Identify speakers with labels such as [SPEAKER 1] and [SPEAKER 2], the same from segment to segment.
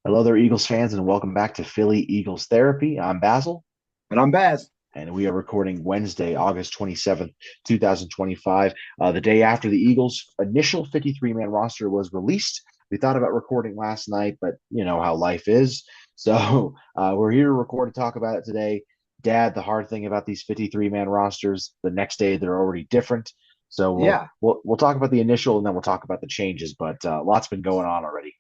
[SPEAKER 1] Hello there, Eagles fans, and welcome back to Philly Eagles Therapy. I'm Basil,
[SPEAKER 2] And I'm Baz.
[SPEAKER 1] and we are recording Wednesday, August 27th, 2025, the day after the Eagles' initial 53-man roster was released. We thought about recording last night, but you know how life is. So we're here to record and talk about it today. Dad, the hard thing about these 53-man rosters, the next day they're already different. So we'll
[SPEAKER 2] Yeah.
[SPEAKER 1] we'll we'll talk about the initial, and then we'll talk about the changes. But lots been going on already.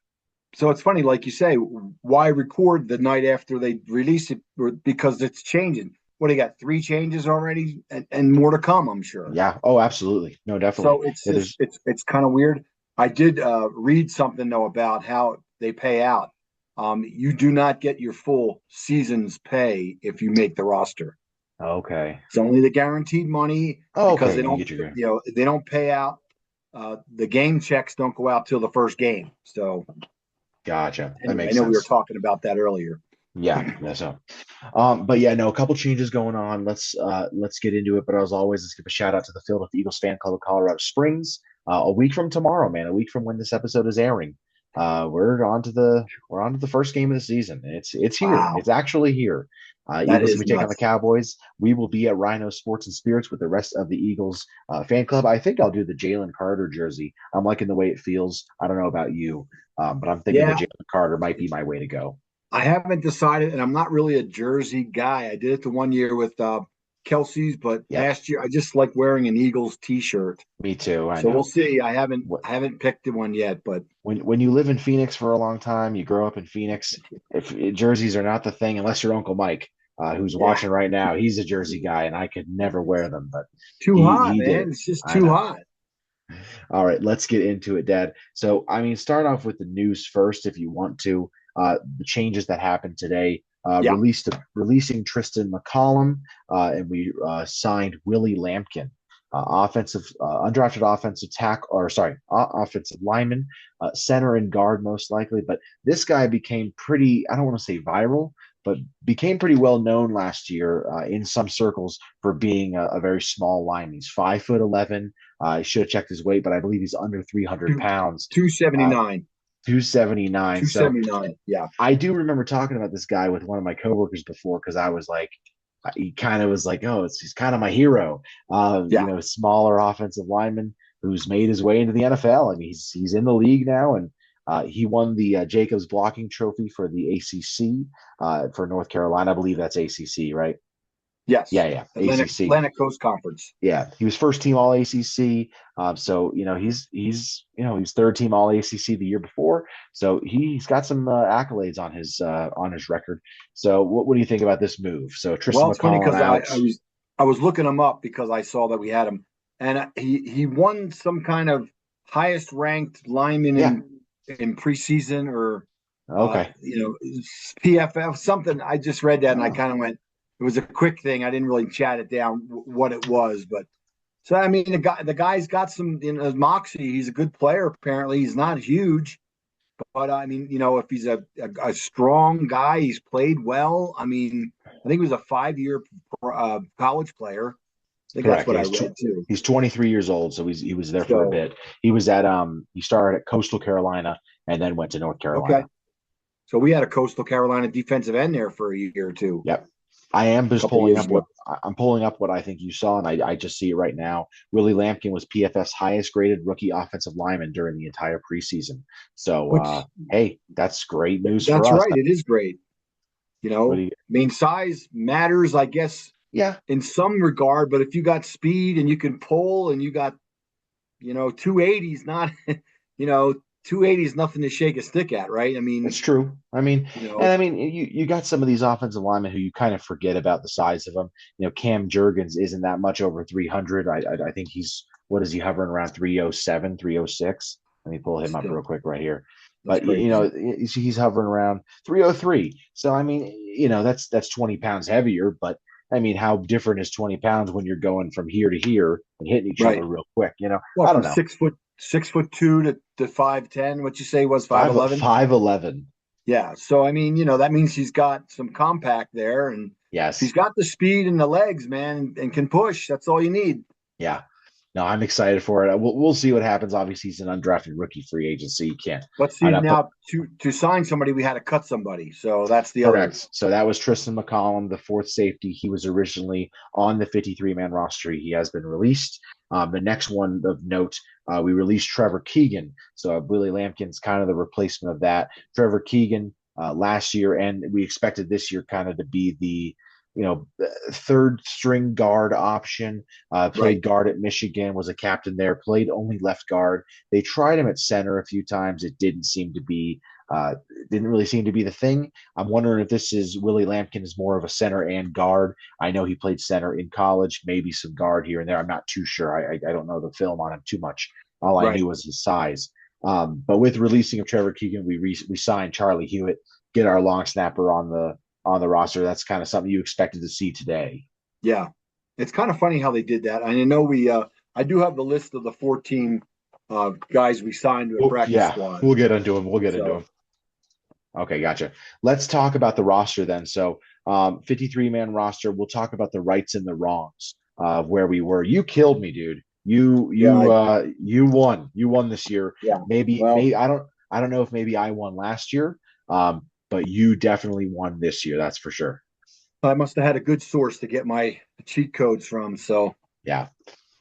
[SPEAKER 2] So it's funny, like you say, why record the night after they release it? Because it's changing. What do you got? Three changes already, and more to come, I'm sure.
[SPEAKER 1] Yeah. Oh, absolutely. No, definitely.
[SPEAKER 2] So it's
[SPEAKER 1] Yeah,
[SPEAKER 2] just
[SPEAKER 1] there's
[SPEAKER 2] it's kind of weird. I did read something though about how they pay out. You do not get your full season's pay if you make the roster.
[SPEAKER 1] okay.
[SPEAKER 2] It's only the guaranteed money
[SPEAKER 1] Oh,
[SPEAKER 2] because
[SPEAKER 1] okay.
[SPEAKER 2] they
[SPEAKER 1] You
[SPEAKER 2] don't,
[SPEAKER 1] get your
[SPEAKER 2] they don't pay out. The game checks don't go out till the first game. So
[SPEAKER 1] gotcha. That
[SPEAKER 2] anyway, I
[SPEAKER 1] makes
[SPEAKER 2] know we were
[SPEAKER 1] sense.
[SPEAKER 2] talking about that earlier.
[SPEAKER 1] Yeah. Yeah. So, but yeah, no, a couple changes going on. Let's get into it. But as always, let's give a shout out to the Philadelphia Eagles Fan Club of Colorado Springs. A week from tomorrow, man. A week from when this episode is airing. We're on to the first game of the season. It's here.
[SPEAKER 2] Wow,
[SPEAKER 1] It's actually here.
[SPEAKER 2] that
[SPEAKER 1] Eagles will
[SPEAKER 2] is
[SPEAKER 1] be taking on the
[SPEAKER 2] nuts.
[SPEAKER 1] Cowboys. We will be at Rhino Sports and Spirits with the rest of the Eagles fan club. I think I'll do the Jalen Carter jersey. I'm liking the way it feels. I don't know about you, but I'm thinking the
[SPEAKER 2] Yeah,
[SPEAKER 1] Jalen Carter might be my way to go.
[SPEAKER 2] I haven't decided, and I'm not really a jersey guy. I did it the one year with Kelsey's, but
[SPEAKER 1] Yep,
[SPEAKER 2] last year I just like wearing an Eagles T-shirt.
[SPEAKER 1] me too. I
[SPEAKER 2] So we'll
[SPEAKER 1] know.
[SPEAKER 2] see. I haven't
[SPEAKER 1] What
[SPEAKER 2] I haven't picked one yet, but
[SPEAKER 1] when you live in Phoenix for a long time, you grow up in Phoenix. If jerseys are not the thing, unless you're Uncle Mike, who's
[SPEAKER 2] yeah,
[SPEAKER 1] watching right now, he's a jersey guy, and I could never wear them, but
[SPEAKER 2] too
[SPEAKER 1] he
[SPEAKER 2] hot,
[SPEAKER 1] did.
[SPEAKER 2] man. It's just
[SPEAKER 1] I
[SPEAKER 2] too
[SPEAKER 1] know.
[SPEAKER 2] hot.
[SPEAKER 1] All right, let's get into it, Dad. So, I mean, start off with the news first, if you want to. The changes that happened today.
[SPEAKER 2] Yeah,
[SPEAKER 1] Releasing Tristan McCollum, and we signed Willie Lampkin, undrafted offensive tackle, or sorry, offensive lineman, center and guard most likely. But this guy became pretty. I don't want to say viral, but became pretty well known last year in some circles for being a very small lineman. He's 5'11". I should have checked his weight, but I believe he's under 300
[SPEAKER 2] two
[SPEAKER 1] pounds,
[SPEAKER 2] two seventy
[SPEAKER 1] uh,
[SPEAKER 2] nine,
[SPEAKER 1] 279.
[SPEAKER 2] two
[SPEAKER 1] So
[SPEAKER 2] seventy nine. Yeah,
[SPEAKER 1] I do remember talking about this guy with one of my coworkers before because I was like, he kind of was like, oh, he's kind of my hero.
[SPEAKER 2] yeah.
[SPEAKER 1] Smaller offensive lineman who's made his way into the NFL. I mean, he's in the league now, and he won the Jacobs blocking trophy for the ACC for North Carolina. I believe that's ACC, right?
[SPEAKER 2] Yes,
[SPEAKER 1] Yeah, yeah,
[SPEAKER 2] Atlantic
[SPEAKER 1] ACC.
[SPEAKER 2] Atlantic Coast Conference.
[SPEAKER 1] Yeah, he was first team All ACC. So he's third team All ACC the year before. So he's got some accolades on his record. So what do you think about this move? So Tristan
[SPEAKER 2] Well, it's funny
[SPEAKER 1] McCollum
[SPEAKER 2] because
[SPEAKER 1] out.
[SPEAKER 2] I was looking him up because I saw that we had him, and he won some kind of highest ranked lineman
[SPEAKER 1] Yeah.
[SPEAKER 2] in preseason or
[SPEAKER 1] Okay.
[SPEAKER 2] PFF something. I just read that and I
[SPEAKER 1] Oh,
[SPEAKER 2] kind of went. It was a quick thing. I didn't really chat it down what it was, but so I mean the guy's got some moxie. He's a good player. Apparently, he's not huge. But I mean, if he's a strong guy, he's played well. I mean, I think he was a 5 year college player. I think that's
[SPEAKER 1] correct.
[SPEAKER 2] what
[SPEAKER 1] Yeah,
[SPEAKER 2] I read too.
[SPEAKER 1] he's 23 years old, so he was there for a
[SPEAKER 2] So,
[SPEAKER 1] bit. He started at Coastal Carolina and then went to North
[SPEAKER 2] okay.
[SPEAKER 1] Carolina.
[SPEAKER 2] So we had a Coastal Carolina defensive end there for a year or two,
[SPEAKER 1] Yep. I am
[SPEAKER 2] a
[SPEAKER 1] just
[SPEAKER 2] couple
[SPEAKER 1] pulling
[SPEAKER 2] years
[SPEAKER 1] up
[SPEAKER 2] ago.
[SPEAKER 1] I'm pulling up what I think you saw, and I just see it right now. Willie Lampkin was PFF's highest graded rookie offensive lineman during the entire preseason. So
[SPEAKER 2] Which
[SPEAKER 1] hey, that's great news for
[SPEAKER 2] that's
[SPEAKER 1] us.
[SPEAKER 2] right. It is great.
[SPEAKER 1] What do you,
[SPEAKER 2] I mean, size matters, I guess,
[SPEAKER 1] yeah,
[SPEAKER 2] in some regard. But if you got speed and you can pull and you got 280 is not, you know, 280 is nothing to shake a stick at, right? I
[SPEAKER 1] it's
[SPEAKER 2] mean,
[SPEAKER 1] true.
[SPEAKER 2] you know,
[SPEAKER 1] You got some of these offensive linemen who you kind of forget about the size of them. Cam Jurgens isn't that much over 300. I think he's what is he hovering around 307, 306. Let me pull him up real
[SPEAKER 2] still,
[SPEAKER 1] quick right here.
[SPEAKER 2] that's
[SPEAKER 1] But
[SPEAKER 2] crazy.
[SPEAKER 1] he's hovering around 303. So I mean, that's 20 pounds heavier, but I mean, how different is 20 pounds when you're going from here to here and hitting each other
[SPEAKER 2] Right.
[SPEAKER 1] real quick?
[SPEAKER 2] Well,
[SPEAKER 1] I
[SPEAKER 2] from
[SPEAKER 1] don't know.
[SPEAKER 2] 6'2" to 5'10", what you say was
[SPEAKER 1] Five
[SPEAKER 2] 5'11"?
[SPEAKER 1] 5'11.
[SPEAKER 2] Yeah. So, I mean, that means he's got some compact there. And if he's
[SPEAKER 1] Yes.
[SPEAKER 2] got the speed and the legs, man, and can push, that's all you need.
[SPEAKER 1] Yeah. No, I'm excited for it. We'll see what happens. Obviously, he's an undrafted rookie free agent, so you can't.
[SPEAKER 2] But
[SPEAKER 1] I'm
[SPEAKER 2] see,
[SPEAKER 1] not put
[SPEAKER 2] now to sign somebody, we had to cut somebody. So that's the other.
[SPEAKER 1] correct. So that was Tristan McCollum, the fourth safety. He was originally on the 53-man roster. He has been released. The next one of note, we released Trevor Keegan. So Willie Lampkin's kind of the replacement of that. Trevor Keegan last year, and we expected this year kind of to be the third string guard option.
[SPEAKER 2] Right,
[SPEAKER 1] Played guard at Michigan, was a captain there. Played only left guard. They tried him at center a few times. It didn't really seem to be the thing. I'm wondering if this is Willie Lampkin is more of a center and guard. I know he played center in college, maybe some guard here and there. I'm not too sure. I don't know the film on him too much. All I
[SPEAKER 2] right.
[SPEAKER 1] knew was his size. But with releasing of Trevor Keegan, we signed Charlie Hewitt, get our long snapper on the roster. That's kind of something you expected to see today.
[SPEAKER 2] Yeah. It's kind of funny how they did that. I know I do have the list of the 14 guys we signed to a
[SPEAKER 1] Well,
[SPEAKER 2] practice
[SPEAKER 1] yeah,
[SPEAKER 2] squad.
[SPEAKER 1] we'll get into him. We'll get into
[SPEAKER 2] So,
[SPEAKER 1] him. Okay, gotcha. Let's talk about the roster then. So, 53-man roster. We'll talk about the rights and the wrongs of where we were. You killed me, dude.
[SPEAKER 2] yeah,
[SPEAKER 1] You won. You won this year.
[SPEAKER 2] yeah. Well,
[SPEAKER 1] Maybe I don't know if maybe I won last year. But you definitely won this year. That's for sure.
[SPEAKER 2] I must have had a good source to get my cheat codes from. So,
[SPEAKER 1] Yeah.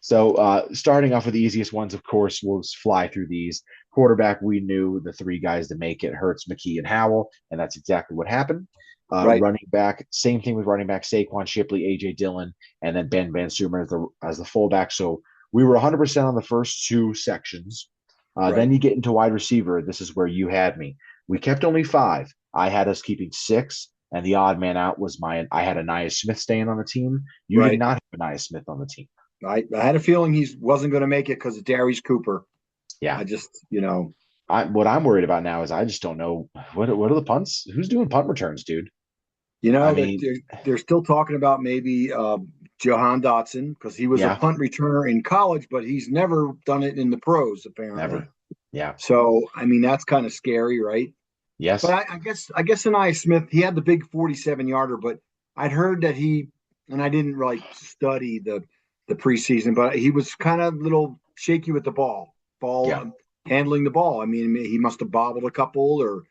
[SPEAKER 1] So starting off with the easiest ones, of course, we'll just fly through these. Quarterback, we knew the three guys to make it: Hurts, McKee, and Howell, and that's exactly what happened.
[SPEAKER 2] right,
[SPEAKER 1] Running back, same thing with running back: Saquon Shipley, AJ Dillon, and then Ben Van Sumer as the fullback. So we were 100% on the first two sections.
[SPEAKER 2] right.
[SPEAKER 1] Then you get into wide receiver. This is where you had me. We kept only five. I had us keeping six, and the odd man out was I had Anaya Smith staying on the team. You did
[SPEAKER 2] Right.
[SPEAKER 1] not have Anaya Smith on the team.
[SPEAKER 2] I had a feeling he wasn't going to make it because of Darius Cooper.
[SPEAKER 1] Yeah.
[SPEAKER 2] I just,
[SPEAKER 1] What I'm worried about now is I just don't know what are the punts? Who's doing punt returns, dude? I
[SPEAKER 2] that
[SPEAKER 1] mean,
[SPEAKER 2] they're still talking about maybe Johan Dotson because he was a
[SPEAKER 1] yeah,
[SPEAKER 2] punt returner in college, but he's never done it in the pros apparently.
[SPEAKER 1] never. Yeah.
[SPEAKER 2] So I mean that's kind of scary, right? But
[SPEAKER 1] Yes.
[SPEAKER 2] I guess Anaya Smith, he had the big 47 yarder, but I'd heard that and I didn't really study the preseason, but he was kind of a little shaky with the ball
[SPEAKER 1] Yeah.
[SPEAKER 2] handling the ball. I mean, he must have bobbled a couple or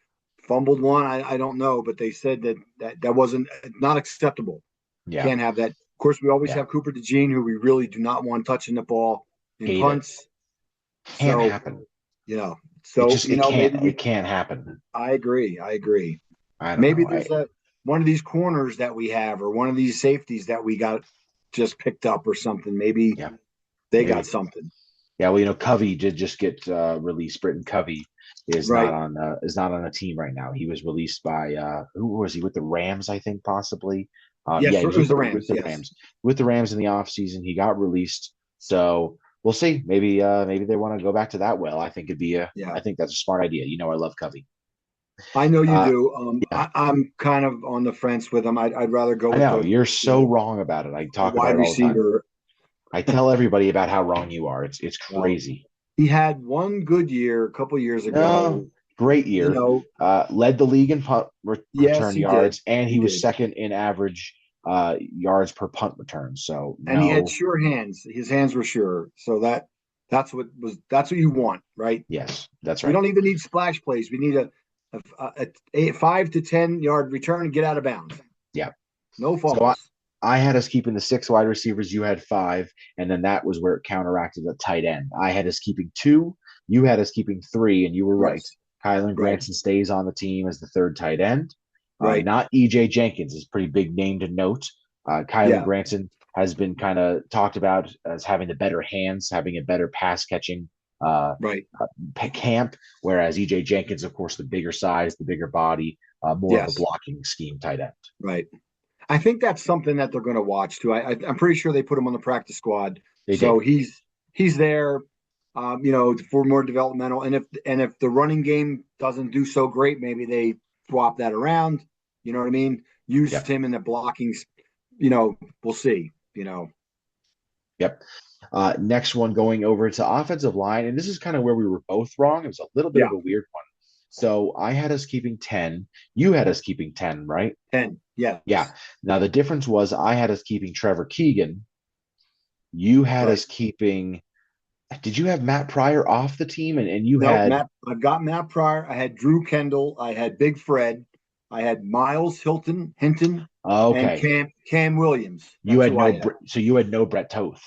[SPEAKER 2] fumbled one. I don't know, but they said that wasn't not acceptable.
[SPEAKER 1] Yeah.
[SPEAKER 2] Can't have that. Of course, we always
[SPEAKER 1] Yeah.
[SPEAKER 2] have Cooper DeJean, who we really do not want touching the ball in
[SPEAKER 1] Hate it.
[SPEAKER 2] punts.
[SPEAKER 1] Can't
[SPEAKER 2] So
[SPEAKER 1] happen.
[SPEAKER 2] you know,
[SPEAKER 1] It
[SPEAKER 2] so
[SPEAKER 1] just it
[SPEAKER 2] maybe
[SPEAKER 1] can't
[SPEAKER 2] we.
[SPEAKER 1] it can't happen.
[SPEAKER 2] I agree. I agree.
[SPEAKER 1] I don't
[SPEAKER 2] Maybe
[SPEAKER 1] know.
[SPEAKER 2] there's a one of these corners that we have, or one of these safeties that we got just picked up, or something. Maybe
[SPEAKER 1] Yeah,
[SPEAKER 2] they got
[SPEAKER 1] maybe.
[SPEAKER 2] something.
[SPEAKER 1] Yeah, well, Covey did just get released. Britton Covey
[SPEAKER 2] Right.
[SPEAKER 1] is not on a team right now. He was released by who was he with the Rams? I think possibly.
[SPEAKER 2] Yes,
[SPEAKER 1] Yeah, he
[SPEAKER 2] it
[SPEAKER 1] was
[SPEAKER 2] was the
[SPEAKER 1] with
[SPEAKER 2] Rams.
[SPEAKER 1] the
[SPEAKER 2] Yes.
[SPEAKER 1] Rams. With the Rams in the offseason. He got released. So we'll see. Maybe they want to go back to that. Well, I think
[SPEAKER 2] Yeah.
[SPEAKER 1] I think that's a smart idea. I love Covey.
[SPEAKER 2] I know you
[SPEAKER 1] Uh,
[SPEAKER 2] do.
[SPEAKER 1] yeah,
[SPEAKER 2] I'm kind of on the fence with him. I'd rather go
[SPEAKER 1] I
[SPEAKER 2] with
[SPEAKER 1] know
[SPEAKER 2] the
[SPEAKER 1] you're
[SPEAKER 2] you
[SPEAKER 1] so
[SPEAKER 2] know
[SPEAKER 1] wrong about it. I
[SPEAKER 2] the
[SPEAKER 1] talk about
[SPEAKER 2] wide
[SPEAKER 1] it all the time.
[SPEAKER 2] receiver.
[SPEAKER 1] I tell everybody about how wrong you are. It's
[SPEAKER 2] Well,
[SPEAKER 1] crazy.
[SPEAKER 2] he had one good year a couple years
[SPEAKER 1] No,
[SPEAKER 2] ago.
[SPEAKER 1] great
[SPEAKER 2] You
[SPEAKER 1] year.
[SPEAKER 2] know,
[SPEAKER 1] Led the league in punt
[SPEAKER 2] yes,
[SPEAKER 1] return
[SPEAKER 2] he did.
[SPEAKER 1] yards, and
[SPEAKER 2] He
[SPEAKER 1] he was
[SPEAKER 2] did.
[SPEAKER 1] second in average yards per punt return. So
[SPEAKER 2] And he had
[SPEAKER 1] no,
[SPEAKER 2] sure hands. His hands were sure. So that's what you want, right?
[SPEAKER 1] yes, that's
[SPEAKER 2] We
[SPEAKER 1] right.
[SPEAKER 2] don't even need splash plays. We need a 5 to 10 yard return and get out of bounds.
[SPEAKER 1] Yeah.
[SPEAKER 2] No
[SPEAKER 1] So
[SPEAKER 2] fumbles.
[SPEAKER 1] I had us keeping the six wide receivers. You had five, and then that was where it counteracted the tight end. I had us keeping two. You had us keeping three, and you were right.
[SPEAKER 2] Yes.
[SPEAKER 1] Kylan
[SPEAKER 2] Right.
[SPEAKER 1] Granson stays on the team as the third tight end.
[SPEAKER 2] Right.
[SPEAKER 1] Not EJ Jenkins is a pretty big name to note. Kylan
[SPEAKER 2] Yeah.
[SPEAKER 1] Granson has been kind of talked about as having the better hands, having a better pass catching uh,
[SPEAKER 2] Right.
[SPEAKER 1] camp, whereas EJ Jenkins, of course, the bigger size, the bigger body, more of a
[SPEAKER 2] Yes.
[SPEAKER 1] blocking scheme tight end.
[SPEAKER 2] Right. I think that's something that they're going to watch too. I'm pretty sure they put him on the practice squad,
[SPEAKER 1] They
[SPEAKER 2] so
[SPEAKER 1] did.
[SPEAKER 2] he's there, for more developmental. And if the running game doesn't do so great, maybe they swap that around. You know what I mean? Use
[SPEAKER 1] Yep.
[SPEAKER 2] him in the blocking. We'll see.
[SPEAKER 1] Yep. Next one going over to offensive line, and this is kind of where we were both wrong. It was a little bit
[SPEAKER 2] Yeah.
[SPEAKER 1] of a weird one. So I had us keeping 10. You had us keeping 10, right?
[SPEAKER 2] 10.
[SPEAKER 1] Yeah.
[SPEAKER 2] Yes.
[SPEAKER 1] Now the difference was I had us keeping Trevor Keegan. You had
[SPEAKER 2] Right.
[SPEAKER 1] us keeping Did you have Matt Pryor off the team, and you
[SPEAKER 2] No,
[SPEAKER 1] had?
[SPEAKER 2] Matt. I've got Matt Pryor. I had Drew Kendall. I had Big Fred. I had Miles Hinton,
[SPEAKER 1] Oh,
[SPEAKER 2] and
[SPEAKER 1] okay,
[SPEAKER 2] Cam Williams.
[SPEAKER 1] you
[SPEAKER 2] That's
[SPEAKER 1] had
[SPEAKER 2] who I
[SPEAKER 1] no.
[SPEAKER 2] had.
[SPEAKER 1] So you had no Brett Toth.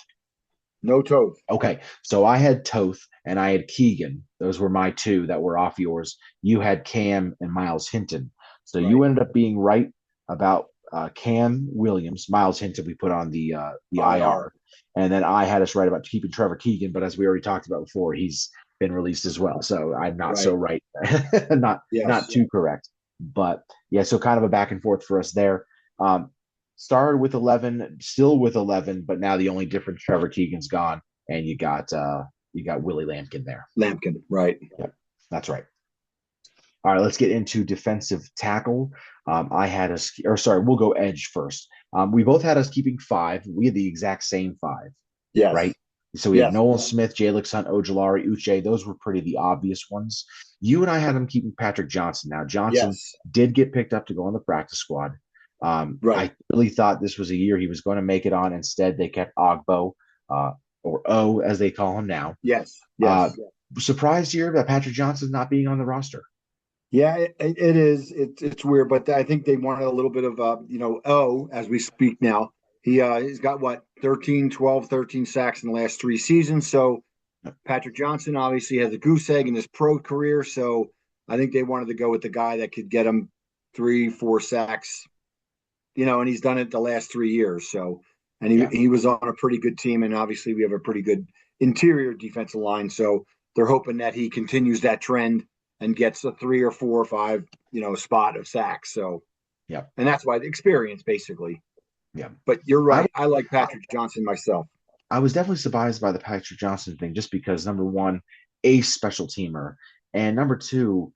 [SPEAKER 2] No Toth.
[SPEAKER 1] Okay, so I had Toth and I had Keegan. Those were my two that were off yours. You had Cam and Miles Hinton. So you
[SPEAKER 2] Right.
[SPEAKER 1] ended up being right about Cam Williams. Miles Hinton we put on the
[SPEAKER 2] IR.
[SPEAKER 1] IR, and then I had us right about keeping Trevor Keegan. But as we already talked about before, he's been released as well. So I'm not so
[SPEAKER 2] Right.
[SPEAKER 1] right, not
[SPEAKER 2] Yes.
[SPEAKER 1] too correct. But yeah, so kind of a back and forth for us there. Um, Started with 11, still with 11, but now the only difference, Trevor Keegan's gone, and you got Willie Lampkin there.
[SPEAKER 2] Lampkin. Right.
[SPEAKER 1] Yep, that's right. All right, let's get into defensive tackle. I had us, or sorry, we'll go edge first. We both had us keeping five. We had the exact same five,
[SPEAKER 2] Yes.
[SPEAKER 1] right? So we had
[SPEAKER 2] Yes.
[SPEAKER 1] Nolan Smith, Jalen Hunt, Ojolari, Uche. Those were pretty the obvious ones. You and I had him keeping Patrick Johnson. Now Johnson
[SPEAKER 2] Yes.
[SPEAKER 1] did get picked up to go on the practice squad.
[SPEAKER 2] Right.
[SPEAKER 1] I really thought this was a year he was going to make it on. Instead, they kept Ogbo, uh, or O as they call him now.
[SPEAKER 2] Yes.
[SPEAKER 1] Uh,
[SPEAKER 2] Yes.
[SPEAKER 1] Surprised here that Patrick Johnson not being on the roster.
[SPEAKER 2] Yeah, it is. It's weird, but I think they wanted a little bit of as we speak now. He's got what 13, 12, 13 sacks in the last three seasons. So Patrick Johnson obviously has a goose egg in his pro career. So I think they wanted to go with the guy that could get him three, four sacks, and he's done it the last 3 years. So and he
[SPEAKER 1] Yeah,
[SPEAKER 2] he was on a pretty good team, and obviously we have a pretty good interior defensive line. So they're hoping that he continues that trend and gets a three or four or five, spot of sacks. So
[SPEAKER 1] yeah,
[SPEAKER 2] and that's why the experience basically.
[SPEAKER 1] yeah.
[SPEAKER 2] But you're
[SPEAKER 1] I
[SPEAKER 2] right. I like Patrick Johnson myself.
[SPEAKER 1] I was definitely surprised by the Patrick Johnson thing, just because number one, a special teamer, and number two,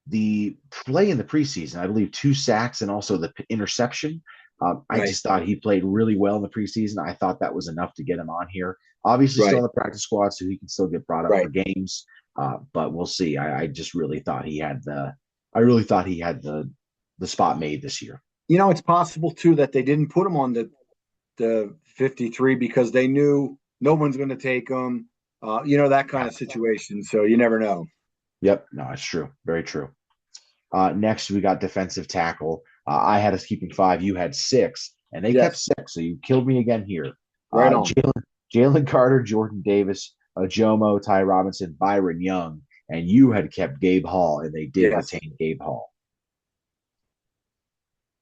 [SPEAKER 1] the play in the preseason. I believe two sacks and also the interception. I
[SPEAKER 2] Right.
[SPEAKER 1] just thought he played really well in the preseason. I thought that was enough to get him on here. Obviously, still
[SPEAKER 2] Right.
[SPEAKER 1] on the practice squad, so he can still get brought up for
[SPEAKER 2] Right.
[SPEAKER 1] games. But we'll see. I just really thought he had the. I really thought he had the spot made this year.
[SPEAKER 2] It's possible too that they didn't put him on the 53 because they knew no one's going to take him. That kind
[SPEAKER 1] Yeah.
[SPEAKER 2] of situation. So you never know.
[SPEAKER 1] Yep. No, it's true. Very true. Next, we got defensive tackle. I had us keeping five. You had six, and they kept
[SPEAKER 2] Yes.
[SPEAKER 1] six. So you killed me again here.
[SPEAKER 2] Right
[SPEAKER 1] Uh,
[SPEAKER 2] on.
[SPEAKER 1] Jalen Carter, Jordan Davis, Jomo, Ty Robinson, Byron Young, and you had kept Gabe Hall, and they did
[SPEAKER 2] Yes.
[SPEAKER 1] retain Gabe Hall.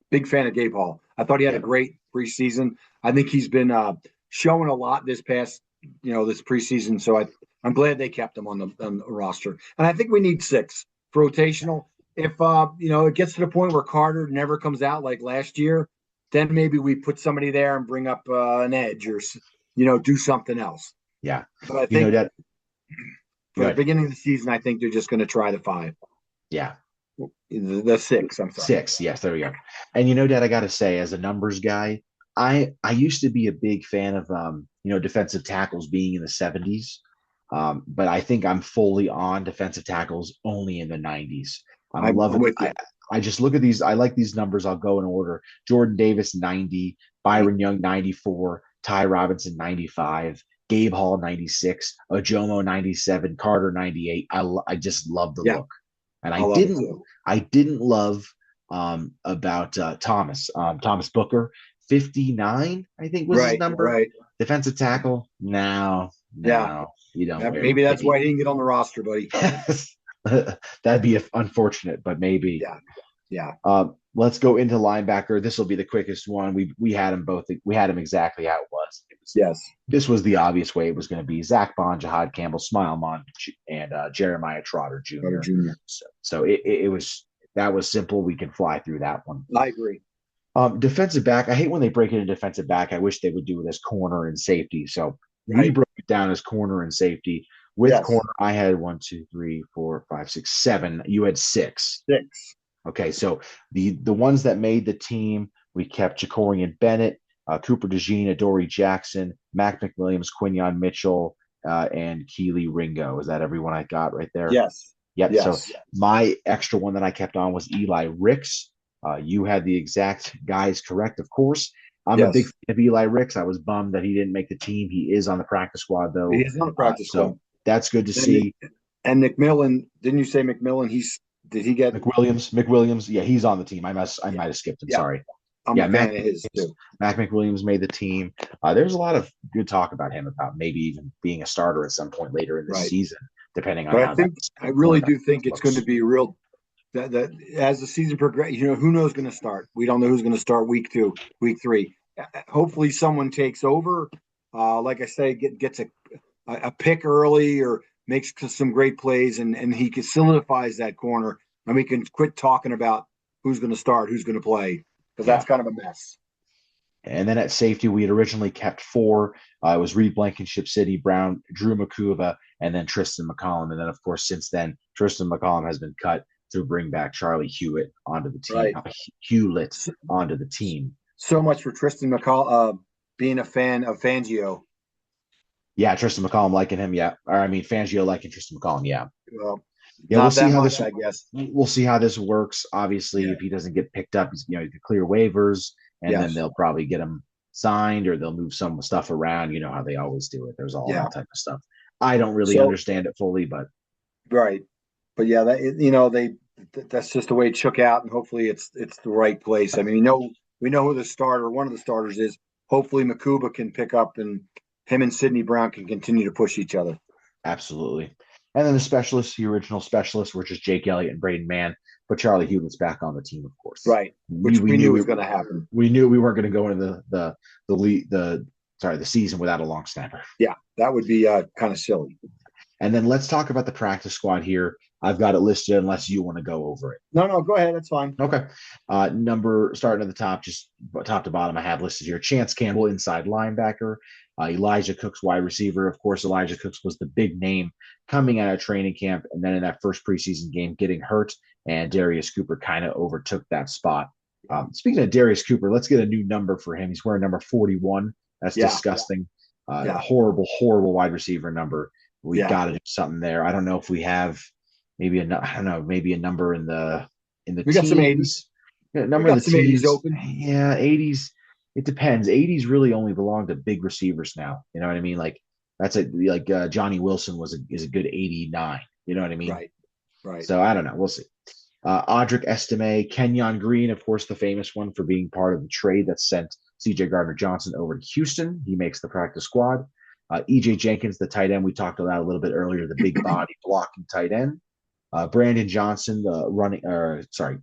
[SPEAKER 2] Big fan of Gabe Hall. I thought he had a
[SPEAKER 1] Yep.
[SPEAKER 2] great preseason. I think he's been showing a lot this past, this preseason. So I'm glad they kept him on the roster. And I think we need six for rotational. If it gets to the point where Carter never comes out like last year, then maybe we put somebody there and bring up an edge or do something else.
[SPEAKER 1] Yeah.
[SPEAKER 2] But I
[SPEAKER 1] You know
[SPEAKER 2] think
[SPEAKER 1] that.
[SPEAKER 2] for the
[SPEAKER 1] Good.
[SPEAKER 2] beginning of the season, I think they're just going to try the five,
[SPEAKER 1] Yeah.
[SPEAKER 2] the six. I'm sorry.
[SPEAKER 1] Six. Yes, there we go. And Dad, I got to say, as a numbers guy, I used to be a big fan of defensive tackles being in the 70s. But I think I'm fully on defensive tackles only in the 90s. I'm
[SPEAKER 2] I'm
[SPEAKER 1] loving.
[SPEAKER 2] with
[SPEAKER 1] I
[SPEAKER 2] you.
[SPEAKER 1] I just look at these. I like these numbers. I'll go in order. Jordan Davis 90,
[SPEAKER 2] Right.
[SPEAKER 1] Byron Young 94, Ty Robinson 95, Gabe Hall 96, Ojomo 97, Carter 98. I just love the
[SPEAKER 2] Yeah,
[SPEAKER 1] look, and
[SPEAKER 2] I love it too.
[SPEAKER 1] I didn't love about Thomas Booker 59. I think was his
[SPEAKER 2] Right.
[SPEAKER 1] number.
[SPEAKER 2] Right.
[SPEAKER 1] Defensive tackle. No,
[SPEAKER 2] Yeah.
[SPEAKER 1] no, you don't wear
[SPEAKER 2] Maybe that's why he
[SPEAKER 1] 50.
[SPEAKER 2] didn't get on the roster, buddy.
[SPEAKER 1] That'd be unfortunate, but maybe.
[SPEAKER 2] Yeah. Yeah.
[SPEAKER 1] Let's go into linebacker. This will be the quickest one. We had him both. We had him exactly how it was.
[SPEAKER 2] Yes.
[SPEAKER 1] This was the obvious way it was going to be: Zach Bond, Jahad Campbell, Smile Mond, and Jeremiah Trotter
[SPEAKER 2] Brother
[SPEAKER 1] Jr.
[SPEAKER 2] Junior.
[SPEAKER 1] So it was that was simple. We can fly through that one.
[SPEAKER 2] I agree.
[SPEAKER 1] Defensive back. I hate when they break it in defensive back. I wish they would do it as corner and safety. So we
[SPEAKER 2] Right.
[SPEAKER 1] broke it down as corner and safety. With
[SPEAKER 2] Yes.
[SPEAKER 1] corner, I had 1, 2, 3, 4, 5, 6, 7. You had six.
[SPEAKER 2] Six.
[SPEAKER 1] Okay, so the ones that made the team, we kept Jacorian Bennett, Cooper DeJean, Adoree Jackson, Mac McWilliams, Quinion Mitchell, and Keely Ringo. Is that everyone I got right there?
[SPEAKER 2] Yes.
[SPEAKER 1] Yep. So
[SPEAKER 2] Yes.
[SPEAKER 1] my extra one that I kept on was Eli Ricks. You had the exact guys correct, of course. I'm a big
[SPEAKER 2] Yes,
[SPEAKER 1] fan of Eli Ricks. I was bummed that he didn't make the team. He is on the practice squad
[SPEAKER 2] he
[SPEAKER 1] though,
[SPEAKER 2] is on the practice squad.
[SPEAKER 1] so that's good to
[SPEAKER 2] And
[SPEAKER 1] see.
[SPEAKER 2] and McMillan, didn't you say McMillan? Did he get?
[SPEAKER 1] McWilliams, yeah, he's on the team. I
[SPEAKER 2] Yeah,
[SPEAKER 1] might have skipped him.
[SPEAKER 2] yeah.
[SPEAKER 1] Sorry.
[SPEAKER 2] I'm a
[SPEAKER 1] Yeah,
[SPEAKER 2] fan of his too.
[SPEAKER 1] Mac McWilliams made the team. There's a lot of good talk about him about maybe even being a starter at some point later in this
[SPEAKER 2] Right.
[SPEAKER 1] season, depending on
[SPEAKER 2] But
[SPEAKER 1] how that
[SPEAKER 2] I really
[SPEAKER 1] cornerback
[SPEAKER 2] do think it's going to
[SPEAKER 1] looks.
[SPEAKER 2] be real. That as the season progresses, who knows going to start. We don't know who's going to start week 2, week 3. Hopefully, someone takes over. Like I say, gets a pick early or makes some great plays, and he solidifies that corner, and we can quit talking about who's going to start, who's going to play, because that's
[SPEAKER 1] Yeah.
[SPEAKER 2] kind of a mess.
[SPEAKER 1] And then at safety, we had originally kept four. It was Reed Blankenship, City Brown, Drew Makuva, and then Tristan McCollum. And then, of course, since then, Tristan McCollum has been cut to bring back Charlie Hewitt onto the team.
[SPEAKER 2] Right.
[SPEAKER 1] Hewlett
[SPEAKER 2] So,
[SPEAKER 1] onto the team.
[SPEAKER 2] so much for Tristan McCall being a fan of Fangio.
[SPEAKER 1] Yeah, Tristan McCollum liking him. Yeah, or I mean Fangio liking Tristan McCollum. Yeah,
[SPEAKER 2] Well,
[SPEAKER 1] yeah. We'll
[SPEAKER 2] not
[SPEAKER 1] see
[SPEAKER 2] that
[SPEAKER 1] how
[SPEAKER 2] much,
[SPEAKER 1] this.
[SPEAKER 2] I guess.
[SPEAKER 1] We'll see how this works. Obviously,
[SPEAKER 2] Yeah.
[SPEAKER 1] if he doesn't get picked up, he's he could clear waivers, and then
[SPEAKER 2] Yes.
[SPEAKER 1] they'll probably get him signed, or they'll move some stuff around. You know how they always do it. There's all
[SPEAKER 2] Yeah.
[SPEAKER 1] that type of stuff. I don't really
[SPEAKER 2] So
[SPEAKER 1] understand it fully, but
[SPEAKER 2] right, but yeah, that's just the way it shook out, and hopefully it's the right place. I mean, we know who the starter, one of the starters is. Hopefully, Makuba can pick up, and him and Sidney Brown can continue to push each other.
[SPEAKER 1] absolutely. And then the specialists, the original specialists, were just Jake Elliott and Braden Mann, but Charlie Hewitt's back on the team, of course.
[SPEAKER 2] Right,
[SPEAKER 1] We
[SPEAKER 2] which
[SPEAKER 1] we
[SPEAKER 2] we knew
[SPEAKER 1] knew
[SPEAKER 2] was going to happen.
[SPEAKER 1] we knew we weren't going to go into the lead the season without a long snapper.
[SPEAKER 2] Yeah, that would be kind of silly.
[SPEAKER 1] And then let's talk about the practice squad here. I've got it listed unless you want to go over it.
[SPEAKER 2] No, no, go ahead. That's fine.
[SPEAKER 1] Okay. Number starting at the top, just top to bottom, I have listed here. Chance Campbell, inside linebacker. Elijah Cooks, wide receiver. Of course, Elijah Cooks was the big name coming out of training camp, and then in that first preseason game, getting hurt, and Darius Cooper kind of overtook that spot. Speaking of Darius Cooper, let's get a new number for him. He's wearing number 41. That's
[SPEAKER 2] Yeah,
[SPEAKER 1] disgusting.
[SPEAKER 2] yeah,
[SPEAKER 1] Horrible, horrible wide receiver number. We
[SPEAKER 2] yeah.
[SPEAKER 1] got to do something there. I don't know if we have I don't know, maybe a number in the
[SPEAKER 2] We got some
[SPEAKER 1] teams.
[SPEAKER 2] 80s.
[SPEAKER 1] Yeah,
[SPEAKER 2] We
[SPEAKER 1] number of
[SPEAKER 2] got
[SPEAKER 1] the
[SPEAKER 2] some 80s
[SPEAKER 1] teams.
[SPEAKER 2] open.
[SPEAKER 1] Yeah, 80s. It depends. 80s really only belong to big receivers now. You know what I mean? Like that's Johnny Wilson is a good 89. You know what I mean?
[SPEAKER 2] Right, right.
[SPEAKER 1] So I don't know. We'll see. Audric Estime, Kenyon Green, of course, the famous one for being part of the trade that sent CJ Gardner Johnson over to Houston. He makes the practice squad. EJ Jenkins, the tight end we talked about a little bit earlier, the big body blocking tight end. Brandon Johnson,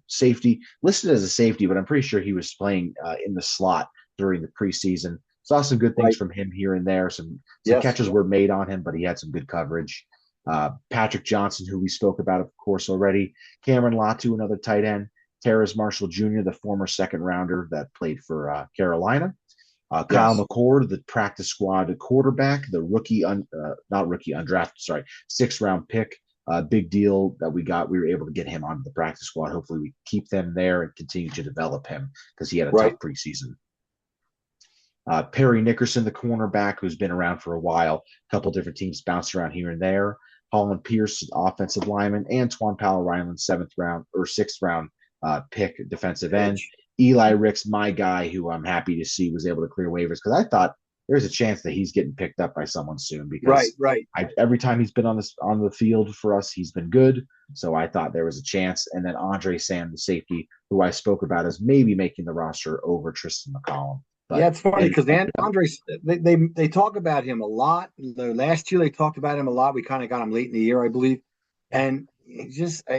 [SPEAKER 1] safety, listed as a safety, but I'm pretty sure he was playing in the slot during the preseason. Saw some good things
[SPEAKER 2] Right.
[SPEAKER 1] from him here and there. Some
[SPEAKER 2] Yes.
[SPEAKER 1] catches were made on him, but he had some good coverage. Patrick Johnson, who we spoke about, of course, already. Cameron Latu, another tight end. Terrace Marshall Jr., the former second rounder that played for Carolina. Kyle
[SPEAKER 2] Yes.
[SPEAKER 1] McCord, the practice squad quarterback, the not rookie, undrafted, sorry, 6th round pick. Big deal that we got. We were able to get him onto the practice squad. Hopefully, we keep them there and continue to develop him because he had a
[SPEAKER 2] Right.
[SPEAKER 1] tough preseason. Perry Nickerson, the cornerback, who's been around for a while. A couple different teams bounced around here and there. Holland Pierce, offensive lineman. Antoine Powell-Ryland, 7th round or 6th round pick, defensive end.
[SPEAKER 2] Edge.
[SPEAKER 1] Eli Ricks, my guy, who I'm happy to see was able to clear waivers because I thought there's a chance that he's getting picked up by someone soon
[SPEAKER 2] Right.
[SPEAKER 1] because
[SPEAKER 2] Right.
[SPEAKER 1] every time he's been on the field for us, he's been good. So I thought there was a chance. And then Andre Sam, the safety, who I spoke about as maybe making the roster over Tristan McCollum.
[SPEAKER 2] Yeah,
[SPEAKER 1] But
[SPEAKER 2] it's funny because Andres, they talk about him a lot. The last year they talked about him a lot. We kind of got him late in the year, I believe, and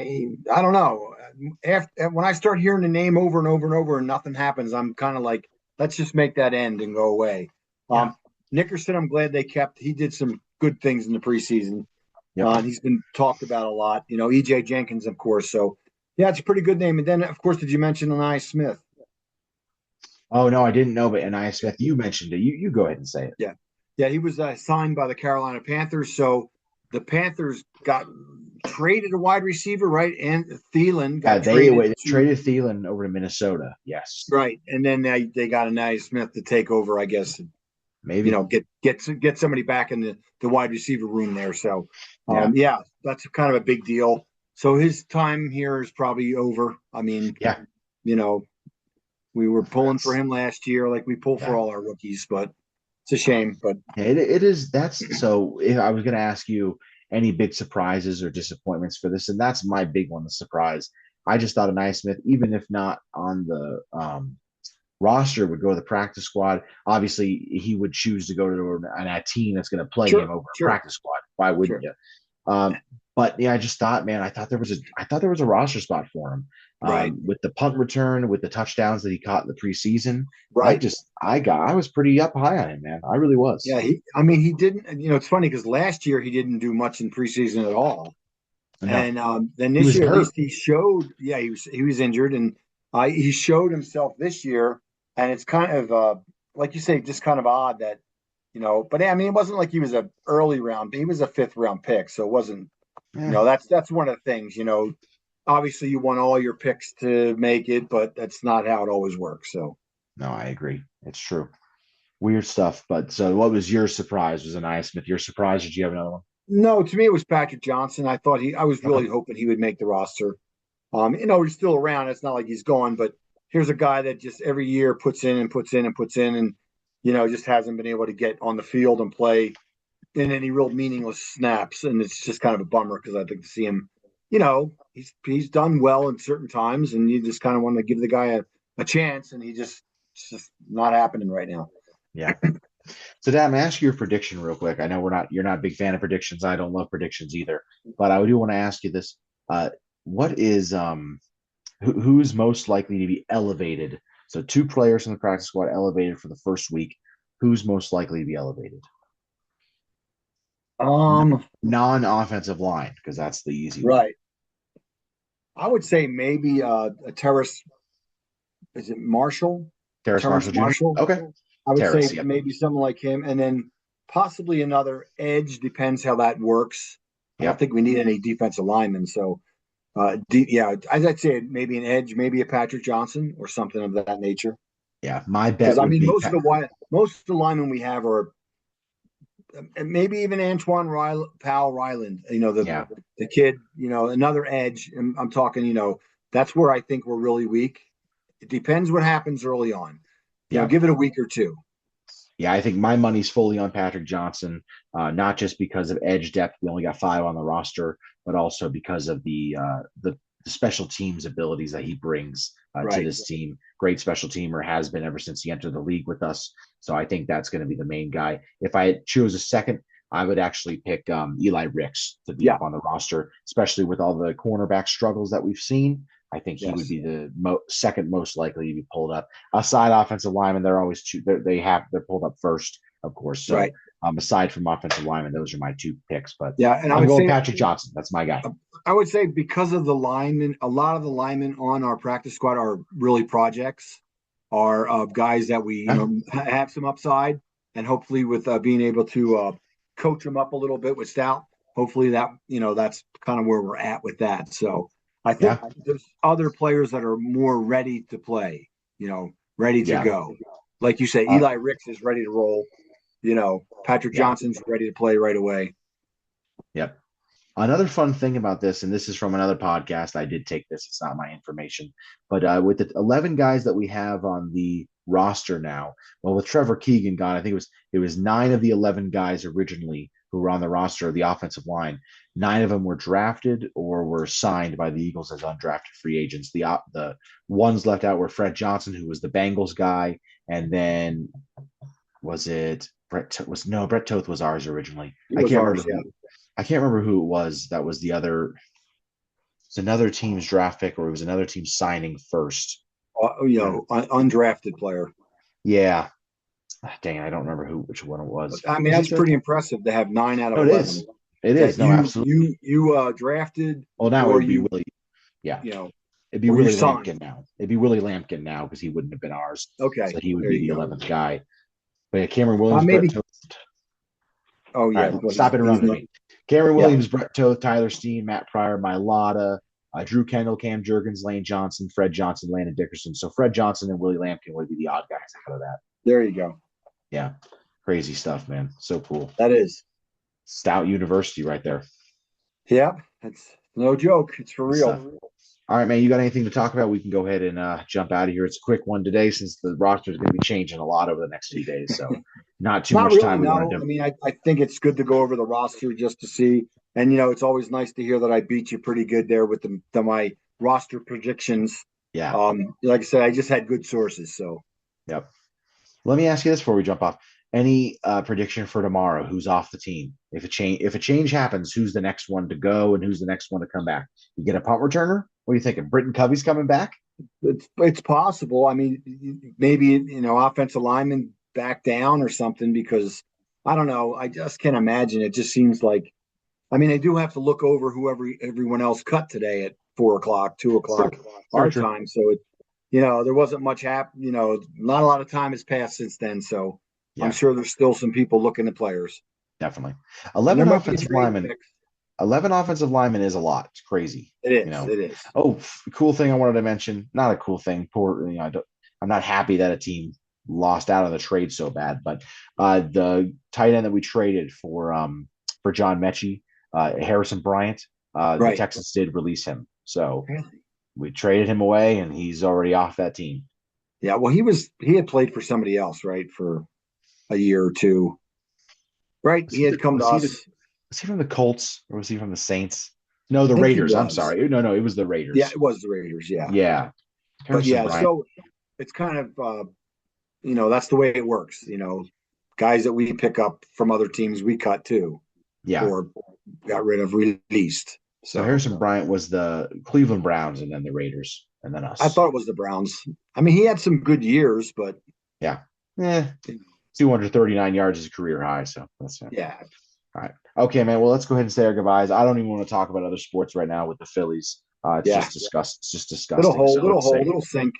[SPEAKER 2] I don't know. After when I start hearing the name over and over and over and nothing happens, I'm kind of like, let's just make that end and go away.
[SPEAKER 1] yeah,
[SPEAKER 2] Nickerson, I'm glad they kept. He did some good things in the preseason.
[SPEAKER 1] yep.
[SPEAKER 2] He's been talked about a lot. EJ Jenkins, of course. So yeah, it's a pretty good name. And then, of course, did you mention Anai Smith?
[SPEAKER 1] Oh no, I didn't know, but Anaya Smith, you mentioned it. You go ahead and say it.
[SPEAKER 2] Yeah. Yeah, he was signed by the Carolina Panthers. So the Panthers got traded a wide receiver, right? And Thielen
[SPEAKER 1] Yeah,
[SPEAKER 2] got traded
[SPEAKER 1] they
[SPEAKER 2] to
[SPEAKER 1] traded Thielen over to Minnesota. Yes,
[SPEAKER 2] right, and then they got Anai Smith to take over, I guess. And,
[SPEAKER 1] maybe.
[SPEAKER 2] get somebody back in the wide receiver room there. So,
[SPEAKER 1] Yeah,
[SPEAKER 2] yeah, that's kind of a big deal. So his time here is probably over. I mean,
[SPEAKER 1] yeah.
[SPEAKER 2] you know, We were pulling for
[SPEAKER 1] That's
[SPEAKER 2] him last year, like we pull for
[SPEAKER 1] yeah.
[SPEAKER 2] all our rookies, but it's a shame. But
[SPEAKER 1] It is that's so if I was going to ask you any big surprises or disappointments for this, and that's my big one, the surprise. I just thought Anaya Smith, even if not on the roster, would go to the practice squad. Obviously, he would choose to go to a team that's going to play him
[SPEAKER 2] sure,
[SPEAKER 1] over a
[SPEAKER 2] sure,
[SPEAKER 1] practice squad. Why wouldn't
[SPEAKER 2] sure.
[SPEAKER 1] you? But yeah, I just thought, man, I thought there was a roster spot for him
[SPEAKER 2] Right,
[SPEAKER 1] with the punt return, with the touchdowns that he caught in the preseason.
[SPEAKER 2] right.
[SPEAKER 1] I was pretty up high on him, man. I really was.
[SPEAKER 2] Yeah, I mean, he didn't. It's funny because last year he didn't do much in preseason at all,
[SPEAKER 1] No,
[SPEAKER 2] and then
[SPEAKER 1] he
[SPEAKER 2] this
[SPEAKER 1] was
[SPEAKER 2] year at
[SPEAKER 1] hurt.
[SPEAKER 2] least he showed. Yeah, he was injured, and he showed himself this year, and it's kind of like you say, just kind of odd that But I mean, it wasn't like he was a early round. He was a fifth round pick, so it wasn't.
[SPEAKER 1] Yeah,
[SPEAKER 2] That's one of the things. Obviously you want all your picks to make it, but that's not how it always works. So
[SPEAKER 1] no, I agree. It's true. Weird stuff. But so, what was your surprise? Was Anaya Smith your surprise? Or did you have another one?
[SPEAKER 2] no, to me it was Patrick Johnson. I was
[SPEAKER 1] Okay.
[SPEAKER 2] really hoping he would make the roster. He's still around. It's not like he's gone, but here's a guy that just every year puts in and puts in and puts in, and just hasn't been able to get on the field and play in any real meaningless snaps, and it's just kind of a bummer because I'd like to see him. He's done well in certain times, and you just kind of want to give the guy a chance, and it's just not happening right now.
[SPEAKER 1] Yeah. So, Dan, I'm gonna ask you your prediction real quick. I know you're not a big fan of predictions. I don't love predictions either, but I do want to ask you this: what is who's most likely to be elevated? So, two players from the practice squad elevated for the first week. Who's most likely to be elevated?
[SPEAKER 2] Um,
[SPEAKER 1] Non-offensive line, because that's the easy one.
[SPEAKER 2] right. I would say maybe a Terrace. Is it Marshall?
[SPEAKER 1] Terrace
[SPEAKER 2] Terrence
[SPEAKER 1] Marshall Jr.
[SPEAKER 2] Marshall.
[SPEAKER 1] Okay,
[SPEAKER 2] I would
[SPEAKER 1] Terrace.
[SPEAKER 2] say
[SPEAKER 1] Yep.
[SPEAKER 2] maybe someone like him, and then possibly another edge. Depends how that works. I don't
[SPEAKER 1] Yep.
[SPEAKER 2] think we need any defensive linemen, so yeah, I'd say maybe an edge, maybe a Patrick Johnson or something of that nature.
[SPEAKER 1] Yeah. My
[SPEAKER 2] Because
[SPEAKER 1] bet
[SPEAKER 2] I
[SPEAKER 1] would
[SPEAKER 2] mean,
[SPEAKER 1] be
[SPEAKER 2] most of the linemen we have are maybe even Powell Ryland.
[SPEAKER 1] yeah.
[SPEAKER 2] The kid. Another edge. And I'm talking. That's where I think we're really weak. It depends what happens early on.
[SPEAKER 1] Yeah.
[SPEAKER 2] Give it a week or two.
[SPEAKER 1] Yeah, I think my money's fully on Patrick Johnson, not just because of edge depth. We only got five on the roster, but also because of the special teams abilities that he brings to
[SPEAKER 2] Right.
[SPEAKER 1] this team. Great special teamer, has been ever since he entered the league with us. So I think that's going to be the main guy. If I chose a second, I would actually pick Eli Ricks to be
[SPEAKER 2] Yeah.
[SPEAKER 1] up on the roster, especially with all the cornerback struggles that we've seen. I think he would
[SPEAKER 2] Yes.
[SPEAKER 1] be the second most likely to be pulled up. Aside offensive linemen, they're always two. They're pulled up first, of course. So
[SPEAKER 2] Right.
[SPEAKER 1] aside from offensive linemen, those are my two picks. But
[SPEAKER 2] Yeah, and
[SPEAKER 1] I'm going Patrick Johnson. That's my guy.
[SPEAKER 2] I would say because of the linemen, a lot of the linemen on our practice squad are really projects, are guys that we
[SPEAKER 1] Yeah,
[SPEAKER 2] have some upside, and hopefully with being able to coach them up a little bit with Stout, hopefully that's kind of where we're at with that. So I think
[SPEAKER 1] yeah,
[SPEAKER 2] there's other players that are more ready to play, ready to
[SPEAKER 1] yeah.
[SPEAKER 2] go. Like you say,
[SPEAKER 1] Uh,
[SPEAKER 2] Eli Ricks is ready to roll. Patrick
[SPEAKER 1] yeah,
[SPEAKER 2] Johnson's ready to play right away.
[SPEAKER 1] yep. Another fun thing about this, and this is from another podcast. I did take this; it's not my information, but with the 11 guys that we have on the roster now, well, with Trevor Keegan gone, I think it was nine of the 11 guys originally who were on the roster of the offensive line. Nine of them were drafted or were signed by the Eagles as undrafted free agents. The ones left out were Fred Johnson, who was the Bengals guy, and then was it Brett Toth was ours originally.
[SPEAKER 2] He
[SPEAKER 1] I
[SPEAKER 2] was
[SPEAKER 1] can't
[SPEAKER 2] ours,
[SPEAKER 1] remember
[SPEAKER 2] yeah.
[SPEAKER 1] who. I can't remember who it was. That was the other. It's another team's draft pick, or it was another team signing first.
[SPEAKER 2] Undrafted player.
[SPEAKER 1] Yeah. Dang, I don't remember which one it was.
[SPEAKER 2] I mean,
[SPEAKER 1] Was
[SPEAKER 2] that's
[SPEAKER 1] it the?
[SPEAKER 2] pretty impressive to have 9 out of
[SPEAKER 1] No, it
[SPEAKER 2] 11
[SPEAKER 1] is. It is.
[SPEAKER 2] that
[SPEAKER 1] No, absolutely.
[SPEAKER 2] you drafted,
[SPEAKER 1] Well, now
[SPEAKER 2] or
[SPEAKER 1] it'd be Willie. Yeah, it'd be
[SPEAKER 2] or you
[SPEAKER 1] Willie
[SPEAKER 2] signed.
[SPEAKER 1] Lampkin now. It'd be Willie Lampkin now because he wouldn't have been ours.
[SPEAKER 2] Okay,
[SPEAKER 1] So he would
[SPEAKER 2] there
[SPEAKER 1] be
[SPEAKER 2] you
[SPEAKER 1] the
[SPEAKER 2] go.
[SPEAKER 1] 11th guy. But yeah, Cameron Williams, Brett
[SPEAKER 2] Maybe.
[SPEAKER 1] Toth.
[SPEAKER 2] Oh
[SPEAKER 1] All
[SPEAKER 2] yeah,
[SPEAKER 1] right,
[SPEAKER 2] well,
[SPEAKER 1] stop
[SPEAKER 2] he's
[SPEAKER 1] interrupting
[SPEAKER 2] not.
[SPEAKER 1] me. Cameron
[SPEAKER 2] Yeah,
[SPEAKER 1] Williams, Brett Toth, Tyler Steen, Matt Pryor, Mailata, Drew Kendall, Cam Jurgens, Lane Johnson, Fred Johnson, Landon Dickerson. So Fred Johnson and Willie Lampkin would be the odd guys out of that.
[SPEAKER 2] there you go.
[SPEAKER 1] Yeah, crazy stuff, man. So cool.
[SPEAKER 2] That is.
[SPEAKER 1] Stout University right there.
[SPEAKER 2] Yeah, that's No joke. It's for
[SPEAKER 1] Good
[SPEAKER 2] real.
[SPEAKER 1] stuff. All right, man. You got anything to talk about? We can go ahead and jump out of here. It's a quick one today since the roster is going to be changing a lot over the next few days. So, not too
[SPEAKER 2] Not
[SPEAKER 1] much
[SPEAKER 2] really,
[SPEAKER 1] time we wanted
[SPEAKER 2] no.
[SPEAKER 1] to.
[SPEAKER 2] I mean, I think it's good to go over the roster just to see. And, it's always nice to hear that I beat you pretty good there with my roster predictions.
[SPEAKER 1] Yeah.
[SPEAKER 2] Like I said, I just had good sources. So,
[SPEAKER 1] Yep. Let me ask you this before we jump off. Any prediction for tomorrow? Who's off the team? If a change happens, who's the next one to go and who's the next one to come back? You get a punt returner? What are you thinking? Britton Covey's coming back?
[SPEAKER 2] it's possible. I mean, maybe, offensive lineman back down or something because I don't know. I just can't imagine. It just seems like, I mean, I do have to look over whoever everyone else cut today at 4 o'clock, 2 o'clock
[SPEAKER 1] Sure,
[SPEAKER 2] our
[SPEAKER 1] sure.
[SPEAKER 2] time. So there wasn't much not a lot of time has passed since then. So I'm
[SPEAKER 1] Yeah,
[SPEAKER 2] sure there's still some people looking at players,
[SPEAKER 1] definitely.
[SPEAKER 2] and there
[SPEAKER 1] 11
[SPEAKER 2] might be a
[SPEAKER 1] offensive
[SPEAKER 2] trade
[SPEAKER 1] linemen.
[SPEAKER 2] mix.
[SPEAKER 1] 11 offensive linemen is a lot. It's crazy.
[SPEAKER 2] It
[SPEAKER 1] You
[SPEAKER 2] is.
[SPEAKER 1] know.
[SPEAKER 2] It is.
[SPEAKER 1] Oh, cool thing I wanted to mention. Not a cool thing. Poor. I'm not happy that a team lost out on the trade so bad. But the tight end that we traded for John Mechie, Harrison Bryant, the
[SPEAKER 2] Right.
[SPEAKER 1] Texans did release him. So
[SPEAKER 2] Really?
[SPEAKER 1] we traded him away, and he's already off that team.
[SPEAKER 2] Yeah. Well, he had played for somebody else, right, for a year or two. Right.
[SPEAKER 1] Was
[SPEAKER 2] He
[SPEAKER 1] he
[SPEAKER 2] had
[SPEAKER 1] the,
[SPEAKER 2] come to
[SPEAKER 1] was he the
[SPEAKER 2] us.
[SPEAKER 1] was he from the Colts or was he from the Saints? No, the
[SPEAKER 2] I think he
[SPEAKER 1] Raiders. I'm
[SPEAKER 2] was.
[SPEAKER 1] sorry. No, no, it was the
[SPEAKER 2] Yeah,
[SPEAKER 1] Raiders.
[SPEAKER 2] it was the Raiders. Yeah.
[SPEAKER 1] Yeah,
[SPEAKER 2] But
[SPEAKER 1] Harrison
[SPEAKER 2] yeah,
[SPEAKER 1] Bryant.
[SPEAKER 2] so it's kind of that's the way it works. Guys that we pick up from other teams we cut too,
[SPEAKER 1] Yeah.
[SPEAKER 2] or got rid of, released.
[SPEAKER 1] So
[SPEAKER 2] So
[SPEAKER 1] Harrison Bryant was the Cleveland Browns and then the Raiders and then
[SPEAKER 2] I
[SPEAKER 1] us.
[SPEAKER 2] thought it was the Browns. I mean, he had some good years, but
[SPEAKER 1] Yeah. Yeah. 239 yards is a career high. So that's it.
[SPEAKER 2] yeah,
[SPEAKER 1] All right. Okay, man. Well, let's go ahead and say our goodbyes. I don't even want to talk about other sports right now with the Phillies.
[SPEAKER 2] yeah,
[SPEAKER 1] It's just
[SPEAKER 2] little
[SPEAKER 1] disgusting.
[SPEAKER 2] hole,
[SPEAKER 1] So
[SPEAKER 2] little
[SPEAKER 1] let's
[SPEAKER 2] hole, little sink.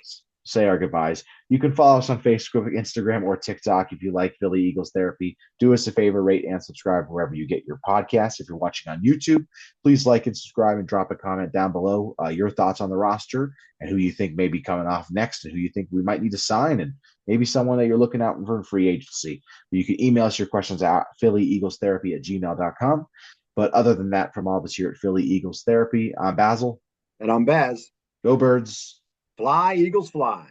[SPEAKER 1] say our goodbyes. You can follow us on Facebook, Instagram, or TikTok if you like Philly Eagles Therapy. Do us a favor, rate and subscribe wherever you get your podcasts. If you're watching on YouTube, please like and subscribe and drop a comment down below your thoughts on the roster and who you think may be coming off next and who you think we might need to sign and maybe someone that you're looking out for free agency. You can email us your questions at phillyeaglestherapy@gmail.com. But other than that, from all of us here at Philly Eagles Therapy, I'm Basil.
[SPEAKER 2] And I'm Baz.
[SPEAKER 1] Go Birds.
[SPEAKER 2] Fly, Eagles, fly.